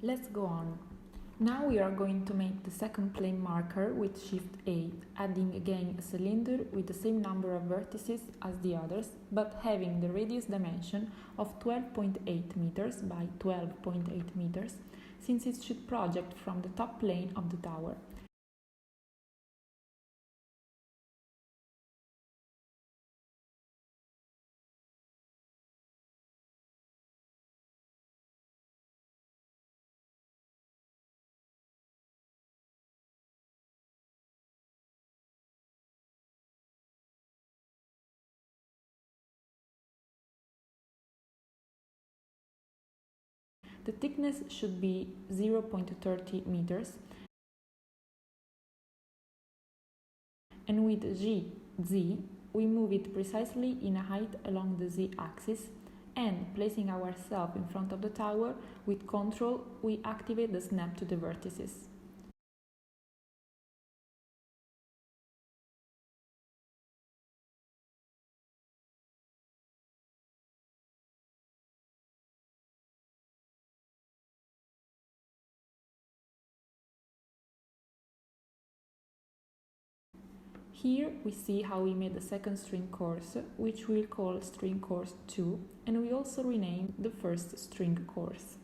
Let's go on. Now we are going to make the second plane marker with Shift A, adding again a cylinder with the same number of vertices as the others, but having the radius dimension of 12.8 meters by 12.8 meters, since it should project from the top plane of the tower. The thickness should be 0.30 meters, and with Z, we move it precisely in a height along the Z-axis, and placing ourselves in front of the tower, with Ctrl we activate the snap to the vertices. Here we see how we made the second string course, which we'll call string course 2, and we also renamed the first string course.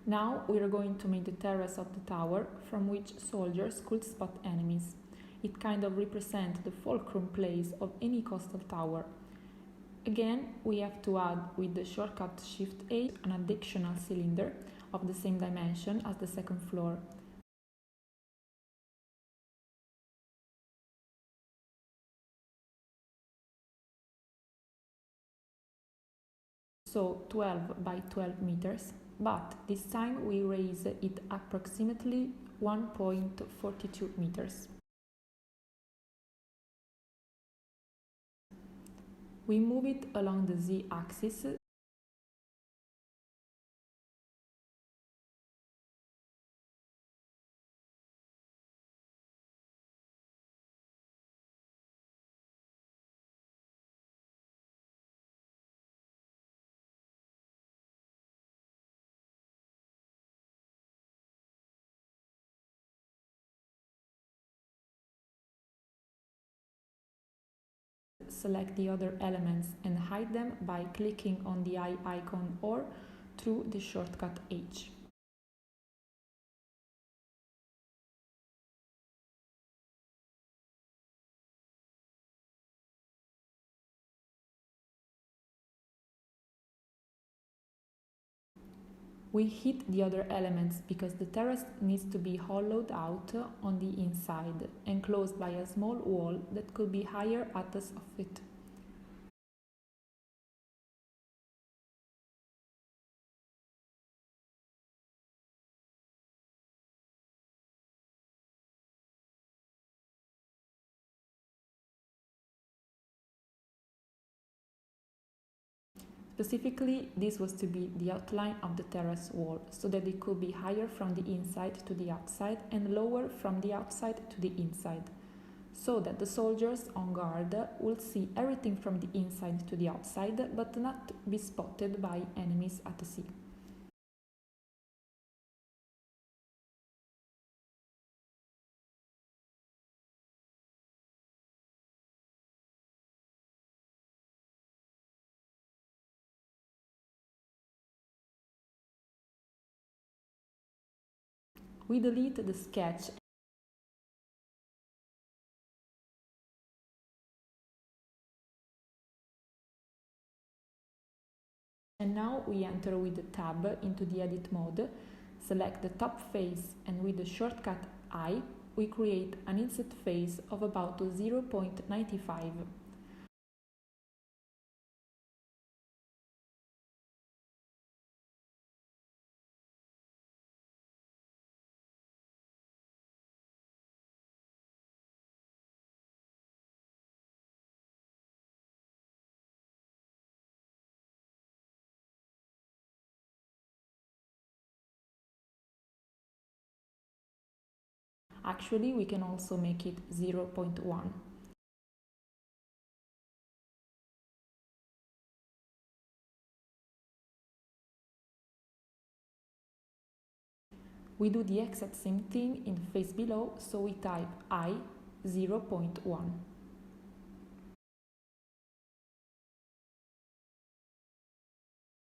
Now we are going to make the terrace of the tower, from which soldiers could spot enemies. It kind of represents the fulcrum place of any coastal tower. Again, we have to add with the shortcut Shift A an additional cylinder of the same dimension as the second floor. So 12 by 12 meters, but this time we raise it approximately 1.42 meters. We move it along the Z-axis select the other elements and hide them by clicking on the eye icon or through the shortcut H. We hit the other elements because the terrace needs to be hollowed out on the inside, enclosed by a small wall that could be higher at the soffit. Specifically, this was to be the outline of the terrace wall, so that it could be higher from the inside to the outside and lower from the outside to the inside, so that the soldiers on guard will see everything from the inside to the outside, but not be spotted by enemies at the sea. We delete the sketch and now we enter with the tab into the edit mode, select the top face, and with the shortcut I, we create an inset face of about 0.95. Actually, we can also make it 0.1. We do the exact same thing in the face below, so we type I 0.1.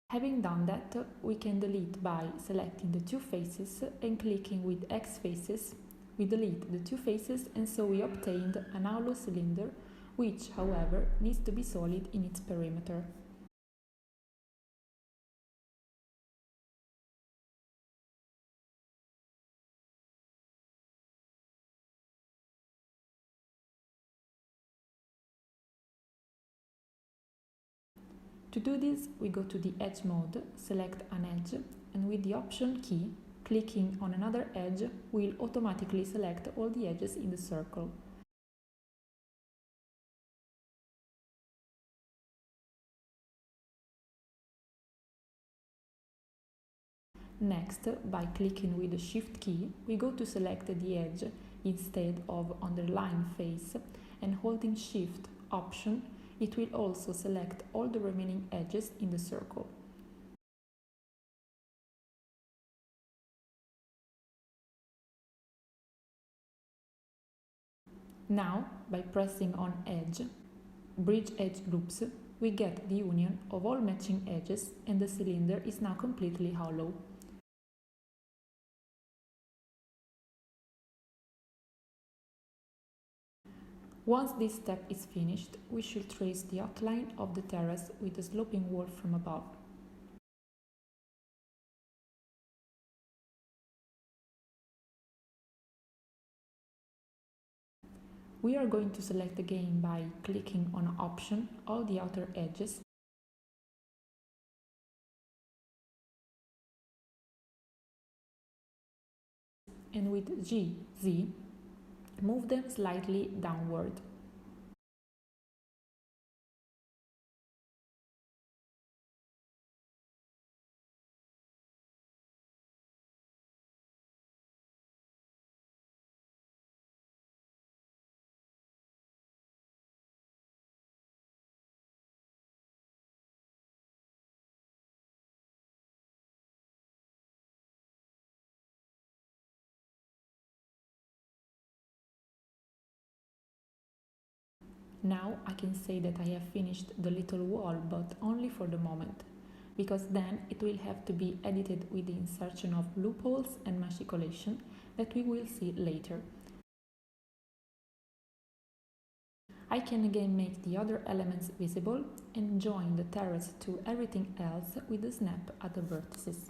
Having done that, we can delete by selecting the two faces and clicking with X faces. We delete the two faces and so we obtained an hollow cylinder, which, however, needs to be solid in its perimeter. To do this, we go to the Edge mode, select an edge, and with the Option key, clicking on another edge will automatically select all the edges in the circle. Next, by clicking with the Shift key, we go to select the edge instead of underline face, and holding Shift Option, it will also select all the remaining edges in the circle. Now, by pressing on Edge, Bridge Edge Groups, we get the union of all matching edges and the cylinder is now completely hollow. Once this step is finished, we should trace the outline of the terrace with a sloping wall from above. We are going to select again by clicking on Option all the outer edges and with GZ move them slightly downward. Now I can say that I have finished the little wall, but only for the moment, because then it will have to be edited with the insertion of loopholes and machicolation that we will see later. I can again make the other elements visible and join the terrace to everything else with a snap at the vertices.